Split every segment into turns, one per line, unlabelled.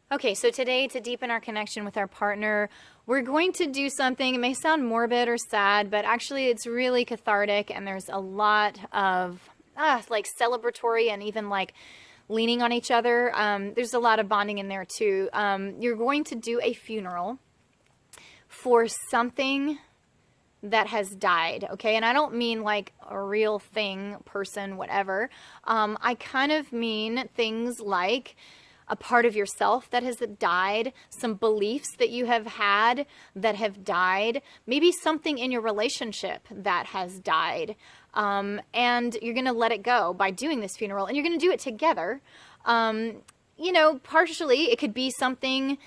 Okay, so today, to deepen our connection with our partner, we're going to do something. It may sound morbid or sad, but actually it's really cathartic, and there's a lot of like celebratory and even like leaning on each other. There's a lot of bonding in there too. You're going to do a funeral for something that has died, okay? And I don't mean like a real thing, person, whatever. I kind of mean things like a part of yourself that has died, some beliefs that you have had that have died, maybe something in your relationship that has died. And you're going to let it go by doing this funeral, and you're going to do it together. Partially it could be something,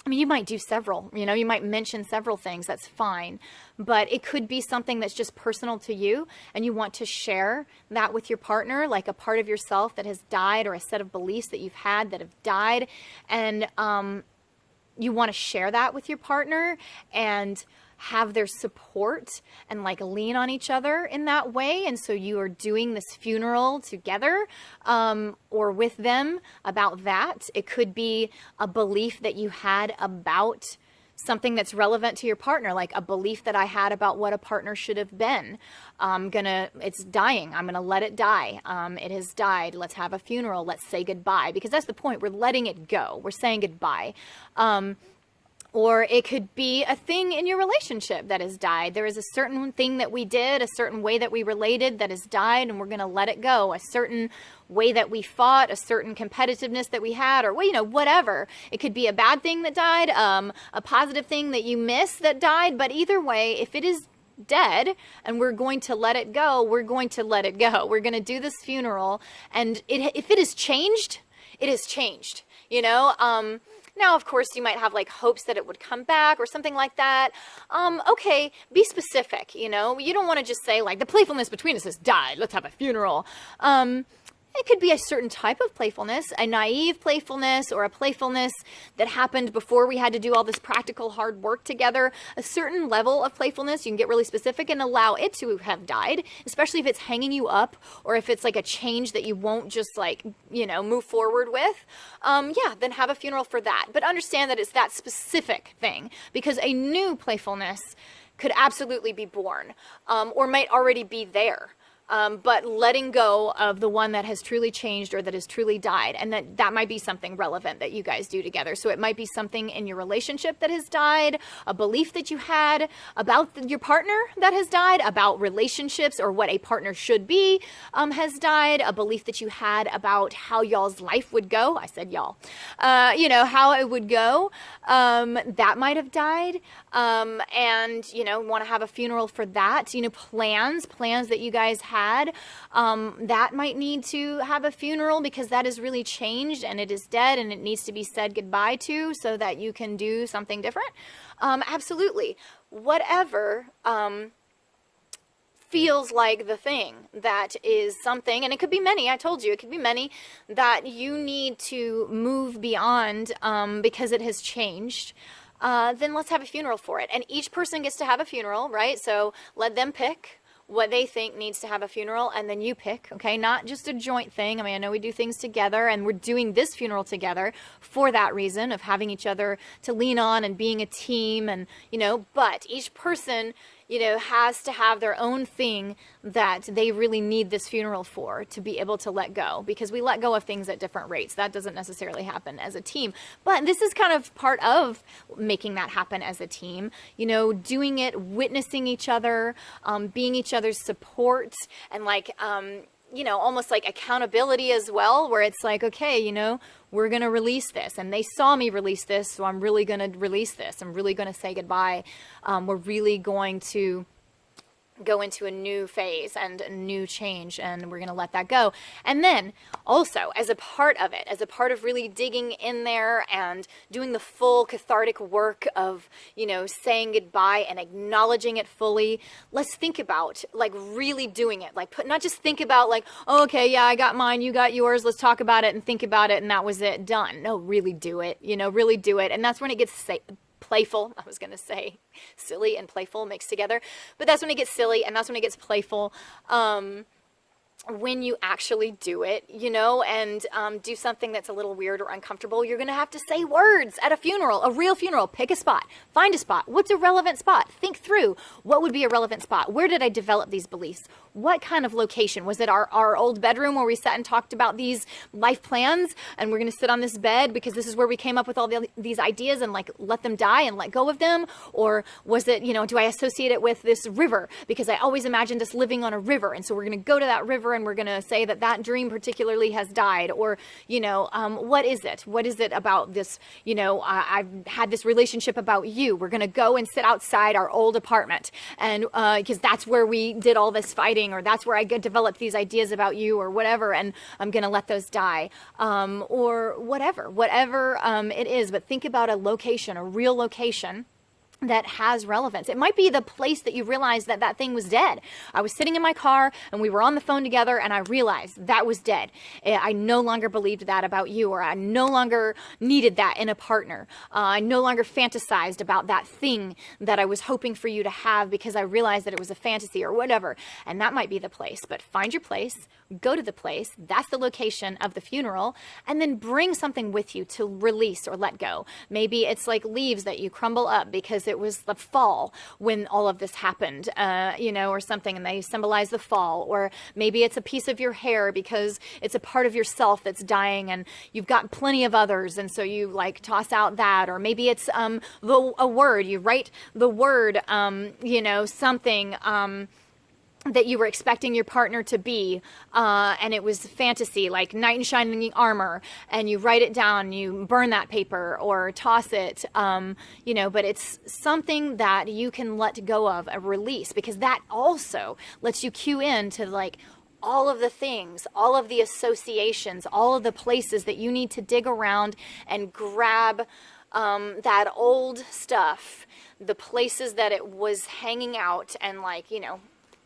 you might do several, you might mention several things, that's fine. But it could be something that's just personal to you, and you want to share that with your partner, like a part of yourself that has died, or a set of beliefs that you've had that have died. And you want to share that with your partner and have their support and like lean on each other in that way. And so you are doing this funeral together, or with them about that. It could be a belief that you had about something that's relevant to your partner, like a belief that I had about what a partner should have been. It's dying. I'm gonna let it die. It has died. Let's have a funeral. Let's say goodbye, because that's the point. We're letting it go. We're saying goodbye. Or it could be a thing in your relationship that has died. There is a certain thing that we did, a certain way that we related that has died, and we're going to let it go. A certain way that we fought, a certain competitiveness that we had, or whatever. It could be a bad thing that died, a positive thing that you miss that died. But either way, if it is dead and we're going to let it go, we're going to let it go. We're going to do this funeral, and if it has changed, it has changed. Now, of course, you might have like hopes that it would come back or something like that. Okay, be specific, You don't want to just say like the playfulness between us has died. Let's have a funeral. It could be a certain type of playfulness, a naive playfulness, or a playfulness that happened before we had to do all this practical hard work together. A certain level of playfulness, you can get really specific and allow it to have died, especially if it's hanging you up, or if it's like a change that you won't just move forward with. Then have a funeral for that. But understand that it's that specific thing, because a new playfulness could absolutely be born, or might already be there. But letting go of the one that has truly changed or that has truly died, and that might be something relevant that you guys do together. So it might be something in your relationship that has died, a belief that you had about your partner that has died, about relationships or what a partner should be has died, a belief that you had about how y'all's life would go. I said y'all. How it would go. That might have died. And want to have a funeral for that. Plans that you guys had, that might need to have a funeral, because that is really changed and it is dead and it needs to be said goodbye to, so that you can do something different. Absolutely. Whatever feels like the thing that is something, and it could be many, I told you, it could be many, that you need to move beyond because it has changed. Then let's have a funeral for it. And each person gets to have a funeral, right? So let them pick what they think needs to have a funeral, and then you pick, okay? Not just a joint thing. I know we do things together, and we're doing this funeral together for that reason of having each other to lean on and being a team, and, but each person, has to have their own thing that they really need this funeral for, to be able to let go, because we let go of things at different rates. That doesn't necessarily happen as a team, but this is kind of part of making that happen as a team, doing it, witnessing each other, being each other's support, and almost like accountability as well, where it's like, okay, we're going to release this, and they saw me release this, so I'm really going to release this. I'm really going to say goodbye. We're really going to go into a new phase and a new change, and we're going to let that go. And then also, as a part of it, as a part of really digging in there and doing the full cathartic work of, saying goodbye and acknowledging it fully, let's think about really doing it. Not just think about oh, okay, yeah, I got mine, you got yours, let's talk about it and think about it, and that was it, done. No, really do it, really do it. And that's when it gets playful. I was going to say silly and playful mixed together, but that's when it gets silly, and that's when it gets playful. when you actually do it, you know, and do something that's a little weird or uncomfortable, you're going to have to say words at a funeral, a real funeral. Pick a spot, find a spot. What's a relevant spot? Think through what would be a relevant spot. Where did I develop these beliefs? What kind of location? Was it our old bedroom where we sat and talked about these life plans and we're going to sit on this bed because this is where we came up with all these ideas and like let them die and let go of them? Or was it, you know, do I associate it with this river because I always imagined us living on a river, and so we're going to go to that river and we're going to say that that dream particularly has died? Or, you know, what is it? What is it about this? You know, I've had this relationship about you. We're going to go and sit outside our old apartment, and because that's where we did all this fighting, or that's where I developed these ideas about you, or whatever, and I'm going to let those die, or whatever it is. But think about a location, a real location that has relevance. It might be the place that you realized that that thing was dead. I was sitting in my car and we were on the phone together and I realized that was dead. I no longer believed that about you, or I no longer needed that in a partner. I no longer fantasized about that thing that I was hoping for you to have because I realized that it was a fantasy or whatever. And that might be the place. But find your place, go to the place. That's the location of the funeral. And then bring something with you to release or let go. Maybe it's like leaves that you crumble up because it was the fall when all of this happened, you know, or something, and they symbolize the fall. Or maybe it's a piece of your hair because it's a part of yourself that's dying and you've got plenty of others, and so you like toss out that. Or maybe it's a word, you write the word, you know, something that you were expecting your partner to be, and it was fantasy, like knight in shining armor, and you write it down, you burn that paper or toss it, you know, but it's something that you can let go of, a release, because that also lets you cue in to like all of the things, all of the associations, all of the places that you need to dig around and grab that old stuff, the places that it was hanging out, and like, you know,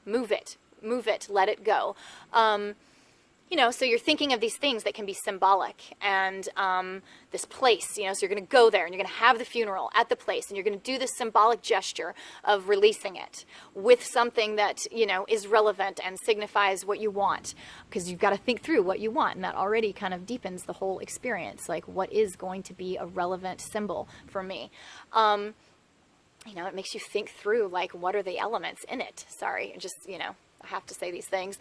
move it, let it go. You know, so you're thinking of these things that can be symbolic, and this place, you know, so you're going to go there and you're going to have the funeral at the place, and you're going to do this symbolic gesture of releasing it with something that, you know, is relevant and signifies what you want, because you've got to think through what you want, and that already kind of deepens the whole experience. Like, what is going to be a relevant symbol for me? You know, it makes you think through, like, what are the elements in it? Sorry, just, you know, I have to say these things.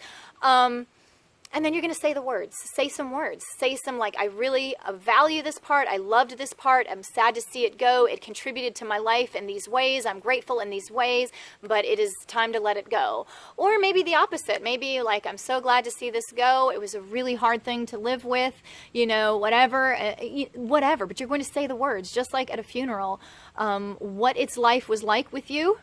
And then you're going to say the words. Say some words. Say some, like, I really value this part. I loved this part. I'm sad to see it go. It contributed to my life in these ways. I'm grateful in these ways, but it is time to let it go. Or maybe the opposite. Maybe, like, I'm so glad to see this go. It was a really hard thing to live with, you know, whatever. But you're going to say the words, just like at a funeral. What its life was like with you,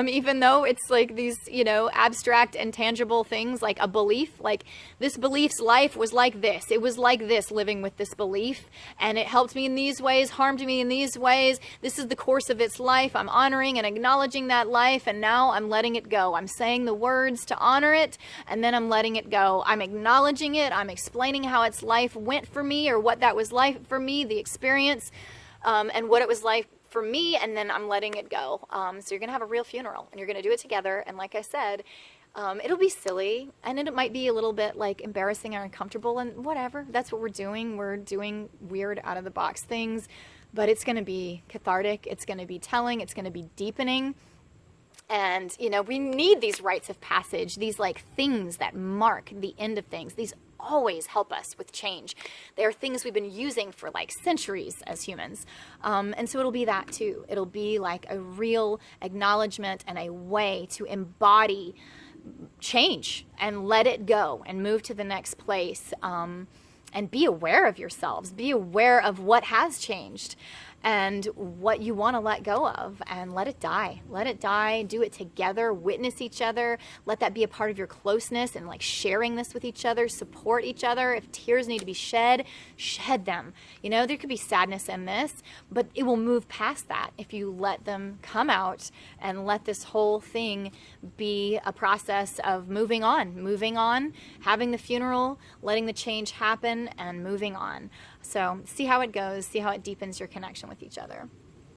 even though it's like these, you know, abstract and tangible things, like a belief, like this belief's life was like this. It was like this, living with this belief, and it helped me in these ways, harmed me in these ways. This is the course of its life. I'm honoring and acknowledging that life, and now I'm letting it go. I'm saying the words to honor it, and then I'm letting it go. I'm acknowledging it. I'm explaining how its life went for me, or what that was like for me, the experience, and what it was like for me, and then I'm letting it go. So you're going to have a real funeral, and you're going to do it together. And like I said, it'll be silly, and it might be a little bit like embarrassing or uncomfortable, and whatever. That's what we're doing. We're doing weird, out of the box things, but it's going to be cathartic. It's going to be telling. It's going to be deepening. And, you know, we need these rites of passage, these like things that mark the end of things. These always help us with change. They are things we've been using for like centuries as humans. And so it'll be that too. It'll be like a real acknowledgement and a way to embody change and let it go and move to the next place. And be aware of yourselves. Be aware of what has changed and what you want to let go of, and let it die. Let it die. Do it together. Witness each other. Let that be a part of your closeness, and like sharing this with each other. Support each other. If tears need to be shed, shed them. You know, there could be sadness in this, but it will move past that if you let them come out and let this whole thing be a process of moving on, having the funeral, letting the change happen, and moving on. So see how it goes, see how it deepens your connection with each other.